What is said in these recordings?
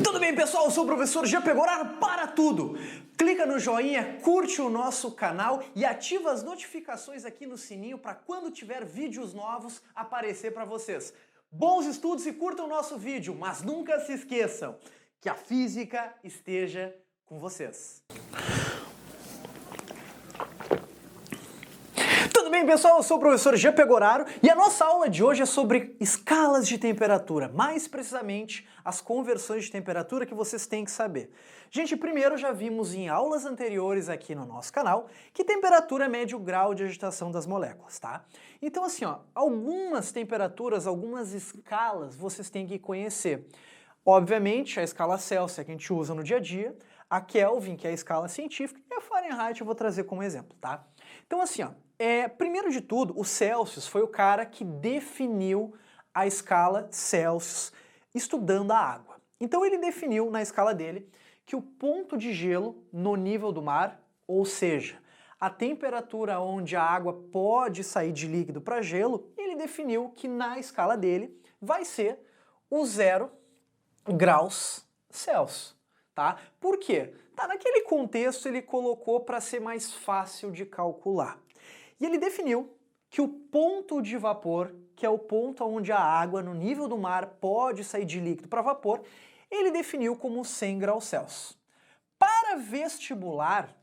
Tudo bem, pessoal? Eu sou o professor Jean Pegoraro para tudo. Clica no joinha, curte o nosso canal e ativa as notificações aqui no sininho para quando tiver vídeos novos aparecer para vocês. Bons estudos e curtam o nosso vídeo, mas nunca se esqueçam que a física esteja com vocês. Tudo bem, pessoal? Eu sou o professor Jean Pegoraro e a nossa aula de hoje é sobre escalas de temperatura, mais precisamente as conversões de temperatura que vocês têm que saber. Gente, primeiro já vimos em aulas anteriores aqui no nosso canal que temperatura mede o grau de agitação das moléculas, tá? Então assim, ó, algumas temperaturas, algumas escalas vocês têm que conhecer. Obviamente, a escala Celsius que a gente usa no dia a dia, a Kelvin, que é a escala científica, e a Fahrenheit eu vou trazer como exemplo, tá? Então assim, ó, primeiro de tudo, o Celsius foi o cara que definiu a escala Celsius estudando a água. Então ele definiu na escala dele que o ponto de gelo no nível do mar, ou seja, a temperatura onde a água pode sair de líquido para gelo, ele definiu que na escala dele vai ser o 0 graus Celsius, tá? Por quê? Tá, naquele contexto ele colocou para ser mais fácil de calcular. E ele definiu que o ponto de vapor, que é o ponto onde a água no nível do mar pode sair de líquido para vapor, ele definiu como 100 graus Celsius. Para vestibular,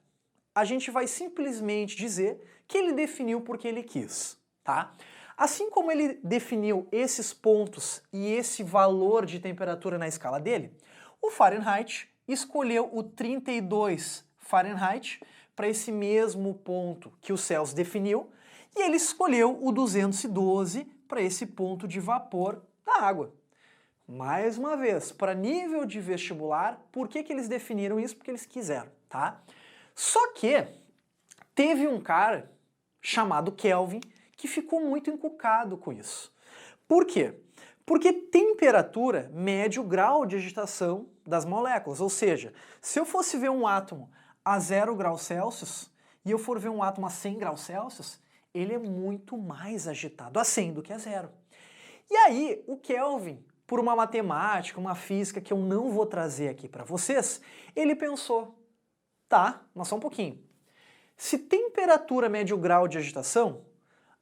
a gente vai simplesmente dizer que ele definiu porque ele quis, tá? Assim como ele definiu esses pontos e esse valor de temperatura na escala dele, o Fahrenheit escolheu o 32 Fahrenheit para esse mesmo ponto que o Celsius definiu, e ele escolheu o 212 para esse ponto de vapor da água. Mais uma vez, para nível de vestibular, por que eles definiram isso? Porque eles quiseram, tá? Só que teve um cara chamado Kelvin que ficou muito encucado com isso. Por quê? Porque temperatura mede o grau de agitação das moléculas, ou seja, se eu fosse ver um átomo a 0 graus Celsius e eu for ver um átomo a 100 graus Celsius, ele é muito mais agitado a 100 do que a 0. E aí, o Kelvin, por uma matemática, uma física que eu não vou trazer aqui para vocês, ele pensou, tá, mas só um pouquinho. Se temperatura mede o grau de agitação,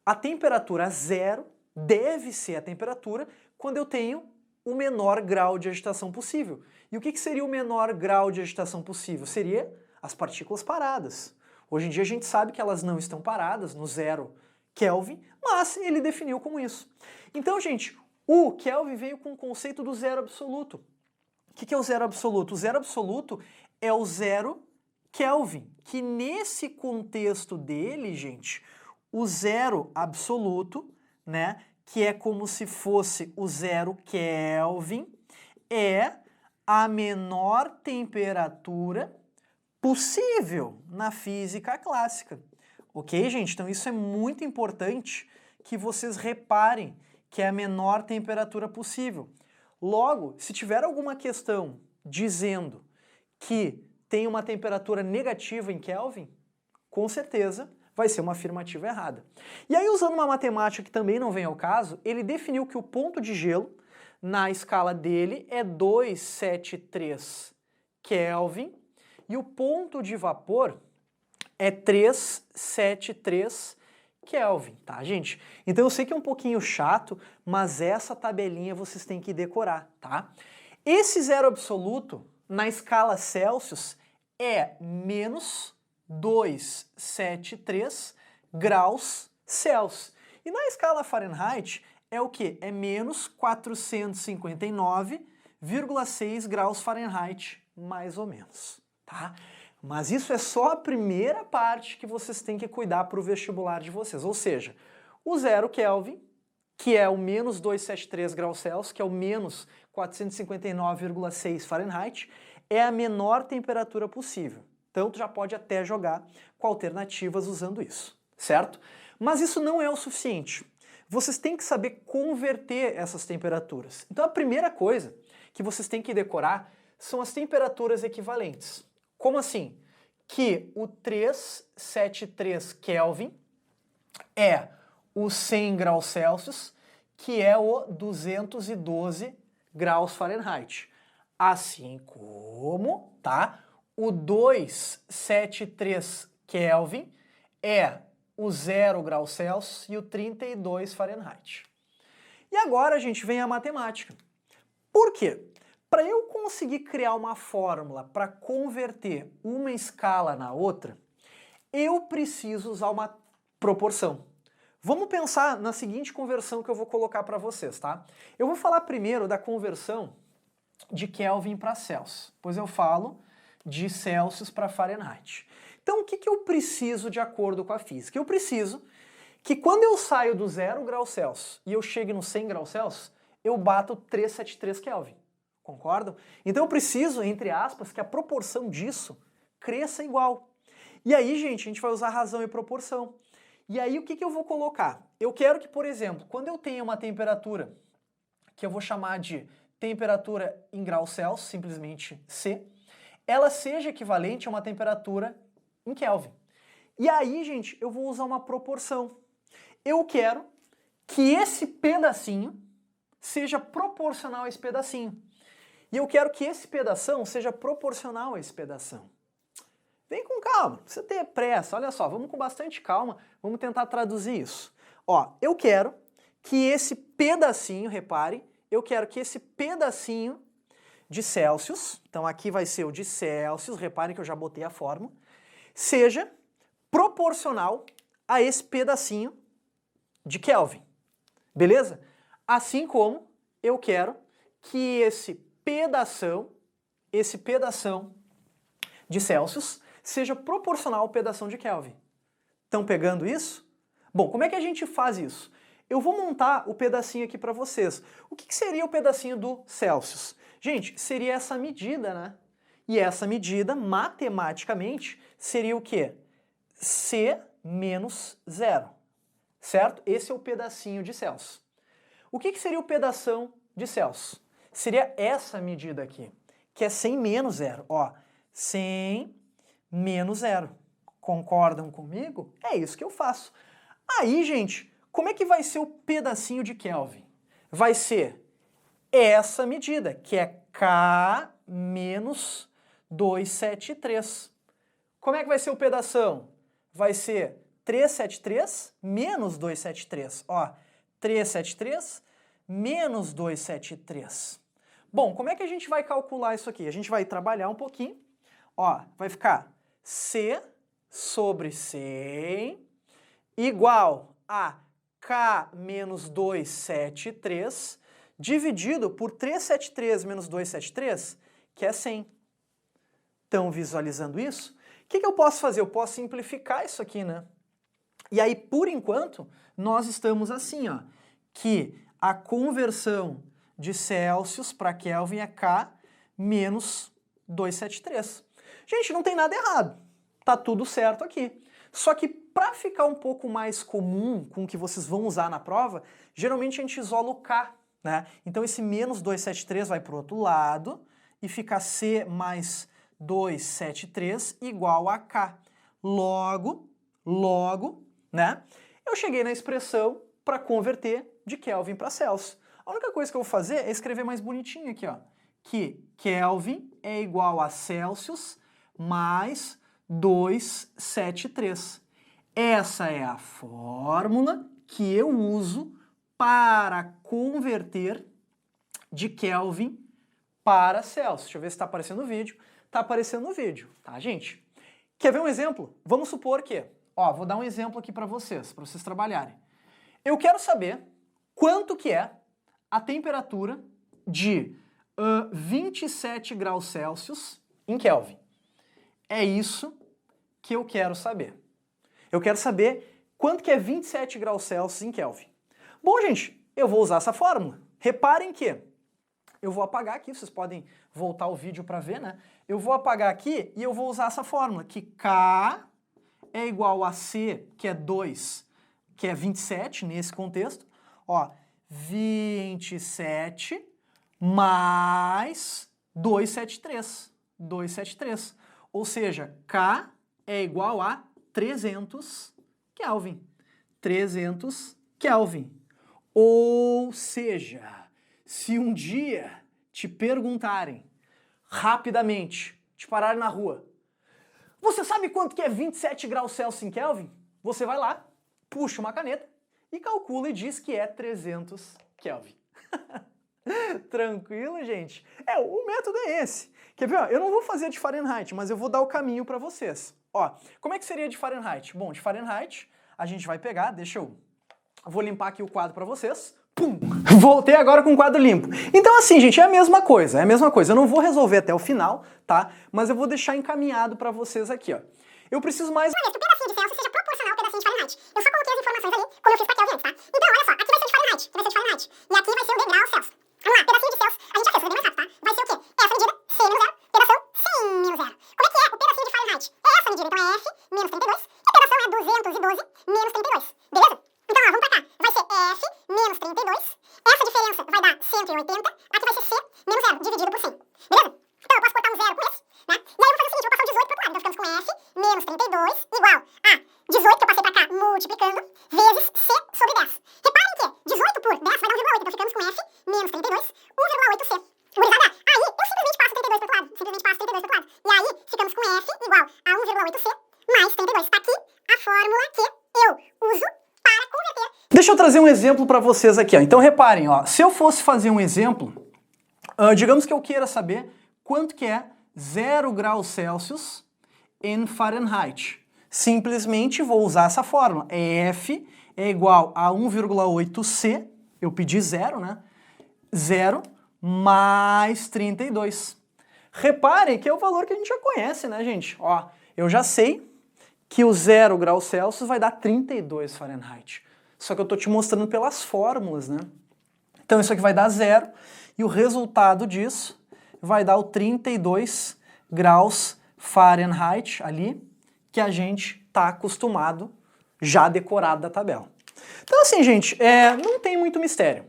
a temperatura 0 deve ser a temperatura quando eu tenho o menor grau de agitação possível. E o que seria o menor grau de agitação possível? Seria as partículas paradas. Hoje em dia a gente sabe que elas não estão paradas no 0 Kelvin, mas ele definiu como isso. Então, gente, o Kelvin veio com o conceito do zero absoluto. O que é o zero absoluto? O zero absoluto é o 0 Kelvin, que nesse contexto dele, gente, o zero absoluto, né, que é como se fosse o 0 Kelvin, é a menor temperatura possível na física clássica. Ok, gente? Então isso é muito importante que vocês reparem que é a menor temperatura possível. Logo, se tiver alguma questão dizendo que tem uma temperatura negativa em Kelvin, com certeza vai ser uma afirmativa errada. E aí, usando uma matemática que também não vem ao caso, ele definiu que o ponto de gelo na escala dele é 273 Kelvin e o ponto de vapor é 373 Kelvin, tá, gente? Então eu sei que é um pouquinho chato, mas essa tabelinha vocês têm que decorar, tá? Esse zero absoluto na escala Celsius é menos 273 graus Celsius. E na escala Fahrenheit é o que? É menos 459,6 graus Fahrenheit, mais ou menos, tá? Mas isso é só a primeira parte que vocês têm que cuidar para o vestibular de vocês, ou seja, o 0 Kelvin, que é o menos 273 graus Celsius, que é o menos 459,6 Fahrenheit, é a menor temperatura possível. Então tu já pode até jogar com alternativas usando isso, certo? Mas isso não é o suficiente. Vocês têm que saber converter essas temperaturas. Então a primeira coisa que vocês têm que decorar são as temperaturas equivalentes. Como assim? Que o 373 Kelvin é o 100 graus Celsius, que é o 212 graus Fahrenheit. Assim como, tá? O 273 Kelvin é o 0 graus Celsius e o 32 Fahrenheit. E agora a gente vem à matemática. Por quê? Para eu conseguir criar uma fórmula para converter uma escala na outra, eu preciso usar uma proporção. Vamos pensar na seguinte conversão que eu vou colocar para vocês, tá? Eu vou falar primeiro da conversão de Kelvin para Celsius, depois eu falo de Celsius para Fahrenheit. Então o que eu preciso de acordo com a física? Eu preciso que quando eu saio do 0 graus Celsius e eu chego no 100 graus Celsius, eu bato 373 Kelvin. Concordam? Então eu preciso, entre aspas, que a proporção disso cresça igual. E aí, gente, a gente vai usar razão e proporção. E aí o que eu vou colocar? Eu quero que, por exemplo, quando eu tenho uma temperatura que eu vou chamar de temperatura em graus Celsius, simplesmente C, ela seja equivalente a uma temperatura em Kelvin. E aí, gente, eu vou usar uma proporção. Eu quero que esse pedacinho seja proporcional a esse pedacinho. E eu quero que esse pedação seja proporcional a esse pedação. Vem com calma, não precisa ter pressa, olha só, vamos com bastante calma, vamos tentar traduzir isso. Ó, eu quero que esse pedacinho, repare, eu quero que esse pedacinho de Celsius, então aqui vai ser o de Celsius, reparem que eu já botei a fórmula, seja proporcional a esse pedacinho de Kelvin, beleza? Assim como eu quero que esse pedação de Celsius seja proporcional ao pedação de Kelvin. Estão pegando isso? Bom, como é que a gente faz isso? Eu vou montar o pedacinho aqui para vocês. O que seria o pedacinho do Celsius? Gente, seria essa medida, né? E essa medida, matematicamente, seria o quê? C menos 0, certo? Esse é o pedacinho de Celsius. O que seria o pedação de Celsius? Seria essa medida aqui, que é 100 menos 0. Ó, 100 menos 0. Concordam comigo? É isso que eu faço. Aí, gente, como é que vai ser o pedacinho de Kelvin? Vai ser essa medida, que é K menos 273. Como é que vai ser o pedação? Vai ser 373 menos 273. Ó, 373 menos 273. Bom, como é que a gente vai calcular isso aqui? A gente vai trabalhar um pouquinho. Ó, vai ficar C sobre 100 igual a K menos 273 dividido por 373 menos 273, que é 100. Estão visualizando isso? O que eu posso fazer? Eu posso simplificar isso aqui, né? E aí, por enquanto, nós estamos assim, ó, que a conversão de Celsius para Kelvin é K menos 273. Gente, não tem nada errado. Tá tudo certo aqui. Só que para ficar um pouco mais comum com o que vocês vão usar na prova, geralmente a gente isola o K, né? Então esse menos 273 vai para o outro lado e fica C mais 273 igual a K. Logo, né? Eu cheguei na expressão para converter de Kelvin para Celsius. A única coisa que eu vou fazer é escrever mais bonitinho aqui, ó, que Kelvin é igual a Celsius mais 273. Essa é a fórmula que eu uso para converter de Kelvin para Celsius. Deixa eu ver se está aparecendo no vídeo. Está aparecendo no vídeo, tá, gente? Quer ver um exemplo? Vamos supor que, ó, vou dar um exemplo aqui para vocês trabalharem. Eu quero saber quanto que é a temperatura de 27 graus Celsius em Kelvin. É isso que eu quero saber. Eu quero saber quanto que é 27 graus Celsius em Kelvin. Bom, gente, eu vou usar essa fórmula. Reparem que eu vou apagar aqui, vocês podem voltar o vídeo para ver, né? Eu vou apagar aqui e eu vou usar essa fórmula, que K é igual a C, que é 2, que é 27 nesse contexto. Ó, 27 mais 273. 273. Ou seja, K é igual a 300 Kelvin. 300 Kelvin. Ou seja, se um dia te perguntarem rapidamente, te pararem na rua. Você sabe quanto que é 27 graus Celsius em Kelvin? Você vai lá, puxa uma caneta e calcula e diz que é 300 Kelvin. Tranquilo, gente? O método é esse. Quer ver? Ó, eu não vou fazer de Fahrenheit, mas eu vou dar o caminho para vocês. Ó, como é que seria de Fahrenheit? Bom, de Fahrenheit a gente vai pegar, vou limpar aqui o quadro para vocês. Pum! Voltei agora com o quadro limpo. Então assim, gente, é a mesma coisa, Eu não vou resolver até o final, tá? Mas eu vou deixar encaminhado para vocês aqui, ó. Eu preciso mais... Olha, que o pedacinho de Celsius seja proporcional ao pedacinho de Fahrenheit. Eu só coloquei as informações ali, como eu fiz pra Kelvin antes, tá? Então, olha só, aqui vai ser de Fahrenheit, e aqui vai ser o degrau Celsius. Vamos lá, pedacinho de Celsius, a gente já fez, foi bem mais rápido, tá? Vai ser o quê? Essa medida, C menos 0, pedação, sin menos 0. Como é que é o pedacinho de Fahrenheit? É essa medida, então é F menos 32, e a pedação é 212 menos 32, beleza? Então, ó, vamos pra cá. Vai ser F menos 32, essa diferença vai dar 180, aqui vai ser C menos 0, dividido por 100, beleza? Então, eu posso cortar um zero com esse, né? E aí eu vou fazer o seguinte, eu vou passar o 18 pro outro lado, então ficamos com F menos 32 igual a 18, que eu passei pra cá, multiplicando, vezes C sobre 10. Reparem que 18 por 10 vai dar 1,8, então ficamos com F menos 32, 1,8C. Gurizada, aí eu simplesmente passo 32 pro outro lado, E aí ficamos com F igual a 1,8C mais 32. Tá aqui a fórmula que eu uso para converter. Deixa eu trazer um exemplo para vocês aqui, ó. Então reparem, ó, se eu fosse fazer um exemplo, digamos que eu queira saber quanto que é 0 graus Celsius em Fahrenheit. Simplesmente vou usar essa fórmula. F é igual a 1,8C, eu pedi 0, né? 0 mais 32. Reparem que é o valor que a gente já conhece, né, gente? Ó, eu já sei que o 0 graus Celsius vai dar 32 Fahrenheit. Só que eu tô te mostrando pelas fórmulas, né? Então isso aqui vai dar 0 e o resultado disso vai dar o 32 graus Fahrenheit ali, que a gente tá acostumado, já decorado da tabela. Então assim, gente, não tem muito mistério.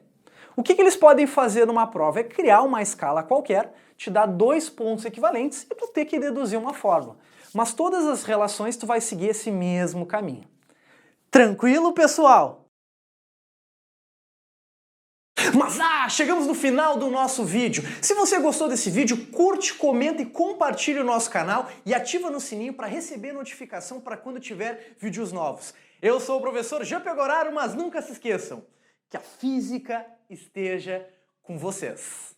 O que eles podem fazer numa prova é criar uma escala qualquer, te dar 2 pontos equivalentes e tu ter que deduzir uma fórmula. Mas todas as relações tu vai seguir esse mesmo caminho. Tranquilo, pessoal? Mas chegamos no final do nosso vídeo. Se você gostou desse vídeo, curte, comenta e compartilha o nosso canal e ativa no sininho para receber notificação para quando tiver vídeos novos. Eu sou o professor Jean Pegoraro, mas nunca se esqueçam que a física esteja com vocês.